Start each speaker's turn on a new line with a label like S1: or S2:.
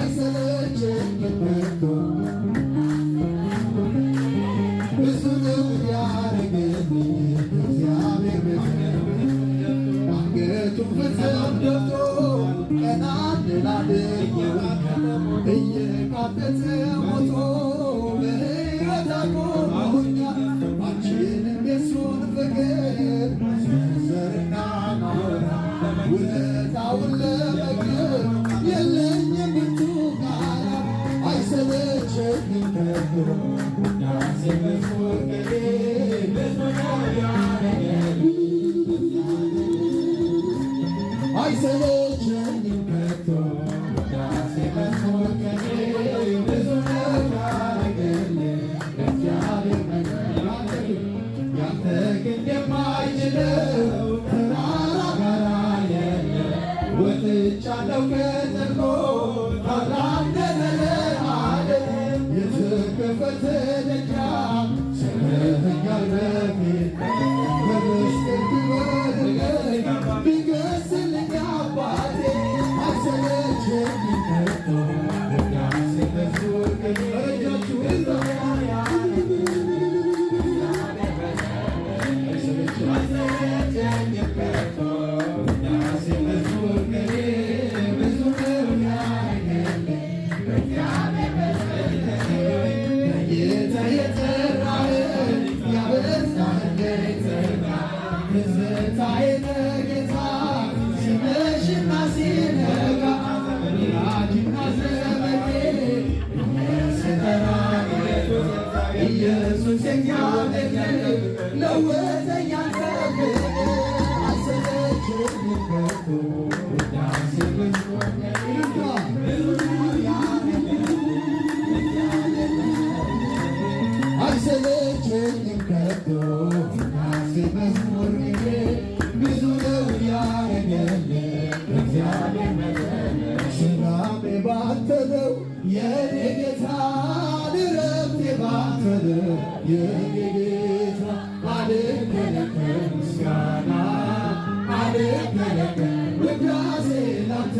S1: አይሰለቸኝም ከቶ ብዙ ነው ያረገልኝ እግዚአብሔር አንገቱን ፍጽም ደፍቶ ቀና እንላለን እየቃተተ ሞቶ በሕይወት አቆመውኛል አንቺንም የሱን ፍቅር ዘርና ማወራ ውለታውን ለመግለጥ የለኝም ብርቱ ቃል አይሰለቸኝም ከቶ ውዳሴ መዝሙር ቅኔ ብዙ ነው ያረገልኝ አይሰለቸኝም ከቶ ውዳሴ መዝሙር ቅኔ ብዙ ነው ያረገልኝ እግዚአብሔር ያንተ ግን የማይችለው ተራራ ጋራ የለ ወጥቻለሁ ከጠርቆ ታላደለ ማለት የተከፈተ ደጃፍ ሰምተኸኛል በፊት በመስቀል ክበርልኝ ቢገስልኝ አባቴ አይሰለቸኝም ከቶ ውዳሴ መዝሙር ቅኔ እጃችሁ አይሰለቸኝም ከቶ ውዳሴ መዝሙር ቅኔ ብዙ ነው ያረገልኝ በጌታ የጠራኸኝ ያበዛህልኝ ጸጋ ትዝታዬ ነህ ጌታ ሲመሽና ሲነጋ ወዳጅና ዘመዴ ስጠራ ኢየሱስ የኛ ነገር ለወጠኝ አንተ ፍቅር አይሰለቸኝም ከቶ ውዳሴ መዝሙር አይሰለቸኝም ከቶ ውዳሴ መዝሙር ቅኔ ብዙ ነው ያረገልኝ እግዚአብሔር ሰላሜ ባንተ ነው የኔ ጌታ ዕረፍቴ ባንተ ነው የኔ ጌታ አልከለከል ምስጋና አልከለከል ውዳሴ ላንተ